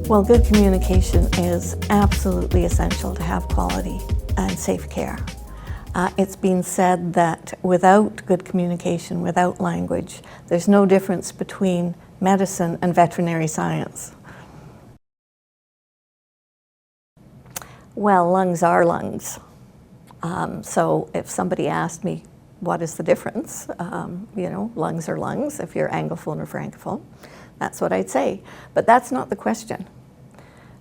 Well, good communication is absolutely essential to have quality and safe care. It's been said that without good communication, without language, there's no difference between medicine and veterinary science. Well, lungs are lungs. So if somebody asked me, what is the difference? Lungs are lungs if you're Anglophone or Francophone. That's what I'd say. But that's not the question.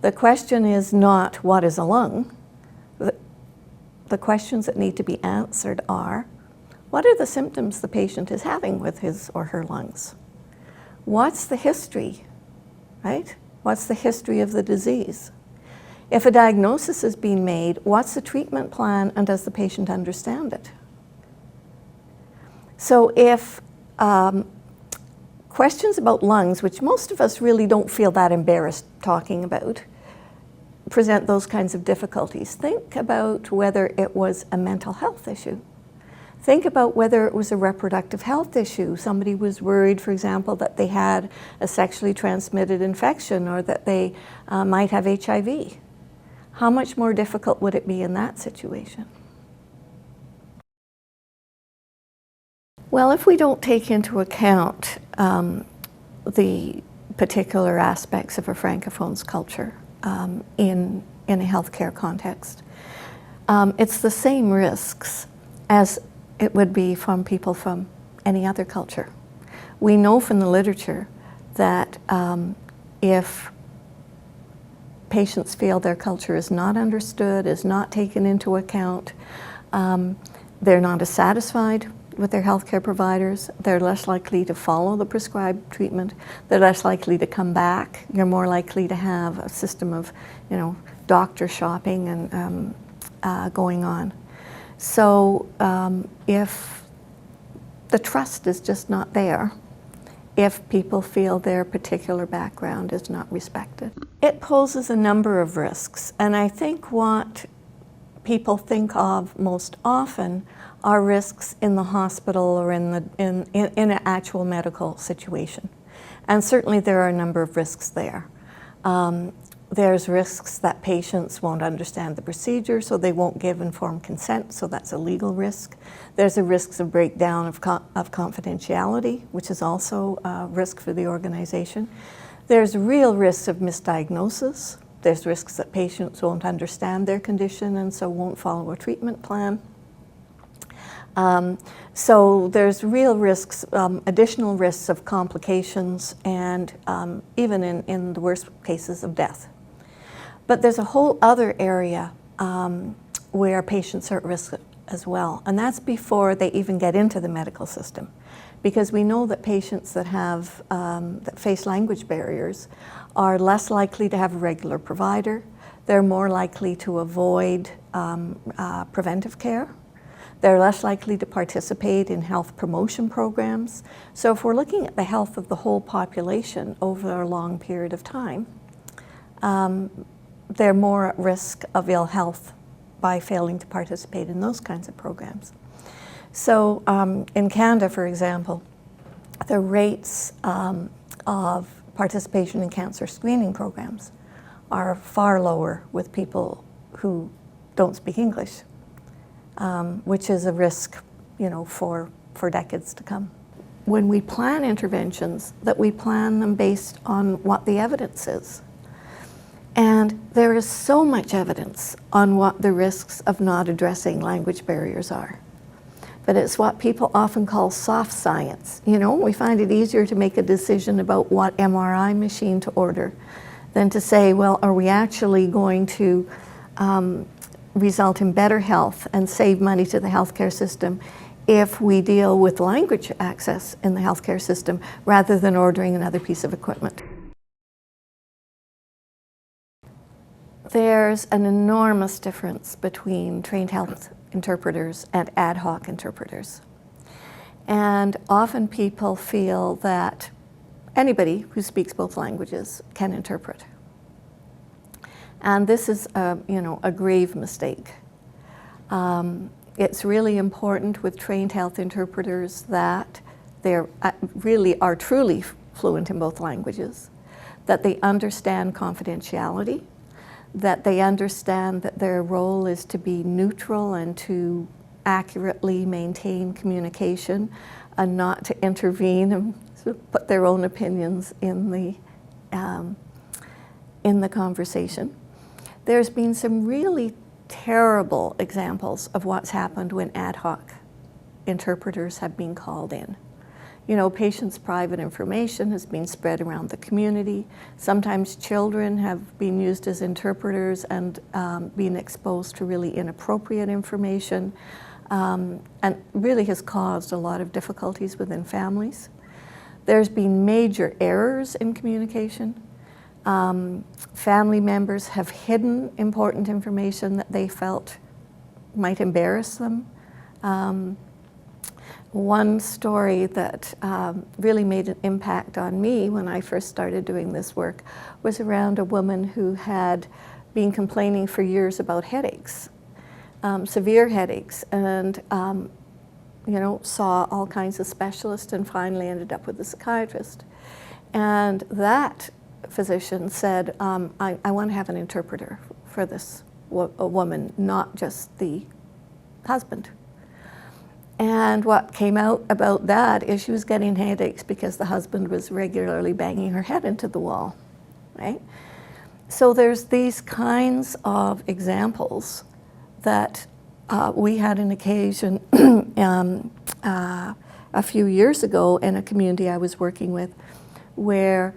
The question is not what is a lung. The questions that need to be answered are, what are the symptoms the patient is having with his or her lungs? What's the history, right? What's the history of the disease? If a diagnosis is being made, what's the treatment plan and does the patient understand it? So if questions about lungs, which most of us really don't feel that embarrassed talking about, present those kinds of difficulties, think about whether it was a mental health issue. Think about whether it was a reproductive health issue. Somebody was worried, for example, that they had a sexually transmitted infection or that they might have HIV. How much more difficult would it be in that situation? Well, if we don't take into account the particular aspects of a Francophone's culture in a healthcare context, it's the same risks as it would be from people from any other culture. We know from the literature that if patients feel their culture is not understood, is not taken into account, they're not as satisfied with their healthcare providers, they're less likely to follow the prescribed treatment, they're less likely to come back, you're more likely to have a system of, doctor shopping and going on. So if the trust is just not there, if people feel their particular background is not respected, it poses a number of risks. And I think what people think of most often are risks in the hospital or in an actual medical situation. And certainly there are a number of risks there. There's risks that patients won't understand the procedure, so they won't give informed consent, so that's a legal risk. There's a risk of breakdown of confidentiality, which is also a risk for the organization. There's real risks of misdiagnosis. There's risks that patients won't understand their condition and so won't follow a treatment plan. So there's real risks, additional risks of complications and even in the worst cases of death. But there's a whole other area where patients are at risk as well, and that's before they even get into the medical system. Because we know that patients that have, that face language barriers are less likely to have a regular provider. They're more likely to avoid preventive care. They're less likely to participate in health promotion programs. So if we're looking at the health of the whole population over a long period of time, they're more at risk of ill health by failing to participate in those kinds of programs. So in Canada, for example, the rates of participation in cancer screening programs are far lower with people who don't speak English, which is a risk, for decades to come. When we plan interventions, that we plan them based on what the evidence is. And there is so much evidence on what the risks of not addressing language barriers are. But it's what people often call soft science. We find it easier to make a decision about what MRI machine to order than to say, well, are we actually going to result in better health and save money to the healthcare system if we deal with language access in the healthcare system rather than ordering another piece of equipment. There's an enormous difference between trained health interpreters and ad hoc interpreters. And often people feel that anybody who speaks both languages can interpret. And this is a grave mistake. It's really important with trained health interpreters that they really are truly fluent in both languages, that they understand confidentiality, that they understand that their role is to be neutral and to accurately maintain communication and not to intervene and sort of put their own opinions in the conversation. There's been some really terrible examples of what's happened when ad hoc interpreters have been called in. You know, patients' private information has been spread around the community. Sometimes children have been used as interpreters and been exposed to really inappropriate information, and really has caused a lot of difficulties within families. There's been major errors in communication. Family members have hidden important information that they felt might embarrass them. One story that really made an impact on me when I first started doing this work was around a woman who had been complaining for years about headaches, severe headaches, and you know, saw all kinds of specialists and finally ended up with a psychiatrist. And that physician said, I want to have an interpreter for this woman, not just the husband. And what came out about that is she was getting headaches because the husband was regularly banging her head into the wall, right? So there's these kinds of examples that we had an occasion a few years ago in a community I was working with where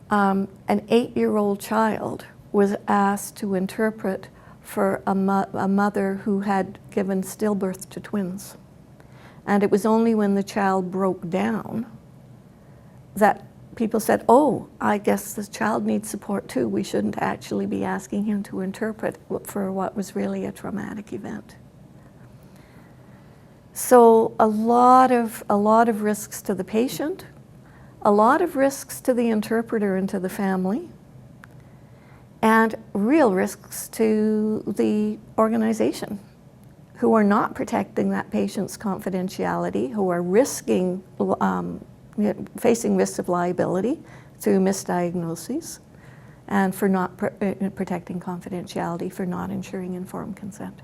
an 8-year-old child was asked to interpret for a mother who had given stillbirth to twins. And it was only when the child broke down that people said, oh, I guess this child needs support too. We shouldn't actually be asking him to interpret for what was really a traumatic event. So a lot of risks to the patient, a lot of risks to the interpreter and to the family, and real risks to the organization, who are not protecting that patient's confidentiality, who are risking, facing risks of liability through misdiagnoses, and for not protecting confidentiality, for not ensuring informed consent.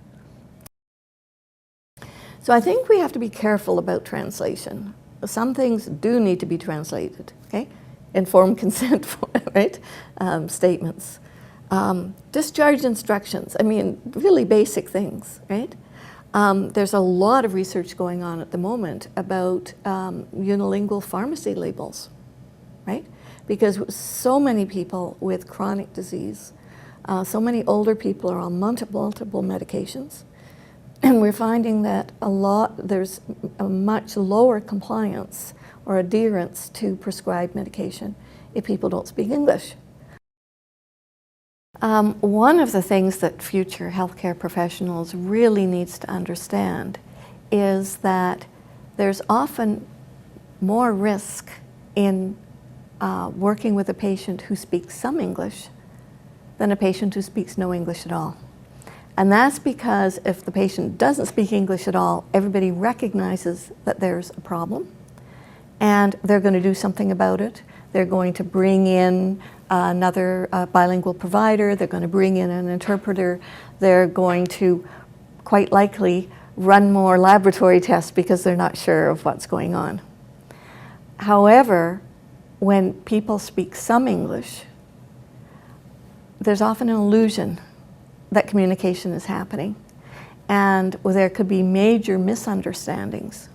So I think we have to be careful about translation. Some things do need to be translated, okay? Informed consent, right? Statements. Discharge instructions, I mean, really basic things, right? There's a lot of research going on at the moment about unilingual pharmacy labels, right? Because so many people with chronic disease, so many older people are on multiple medications, and we're finding that there's a much lower compliance or adherence to prescribed medication if people don't speak English. One of the things that future healthcare professionals really needs to understand is that there's often more risk in working with a patient who speaks some English than a patient who speaks no English at all. And that's because if the patient doesn't speak English at all, everybody recognizes that there's a problem and they're going to do something about it. They're going to bring in another bilingual provider, they're going to bring in an interpreter, they're going to quite likely run more laboratory tests because they're not sure of what's going on. However, when people speak some English, there's often an illusion that communication is happening, and there could be major misunderstandings.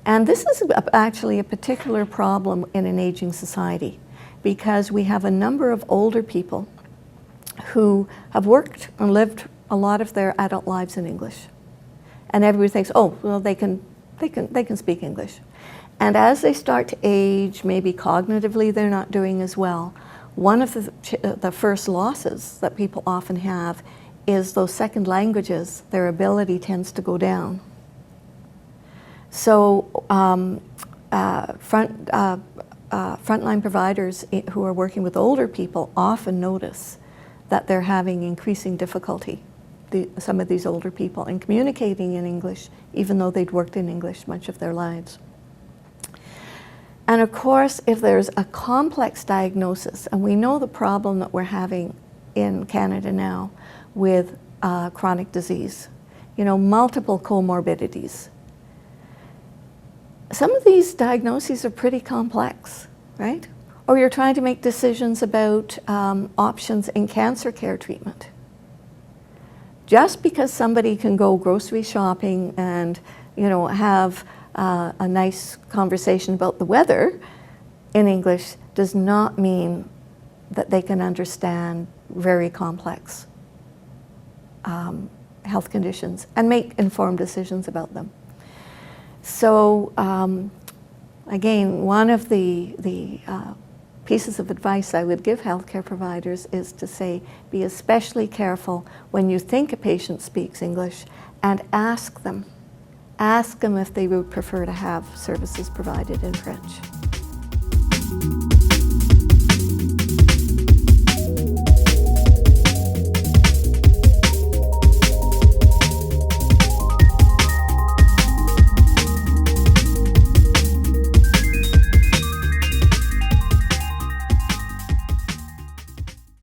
And this is actually a particular problem in an aging society, because we have a number of older people who have worked and lived a lot of their adult lives in English. And everybody thinks, oh, well, they can speak English. And as they start to age, maybe cognitively they're not doing as well. One of the first losses that people often have is those second languages, their ability tends to go down. So frontline providers who are working with older people often notice that they're having increasing difficulty, some of these older people, in communicating in English, even though they'd worked in English much of their lives. And of course, if there's a complex diagnosis, and we know the problem that we're having in Canada now with chronic disease, you know, multiple comorbidities. Some of these diagnoses are pretty complex, right? Or you're trying to make decisions about options in cancer care treatment. Just because somebody can go grocery shopping and, you know, have a nice conversation about the weather in English does not mean that they can understand very complex health conditions and make informed decisions about them. So again, one of the pieces of advice I would give healthcare providers is to say, be especially careful when you think a patient speaks English, and ask them if they would prefer to have services provided in French.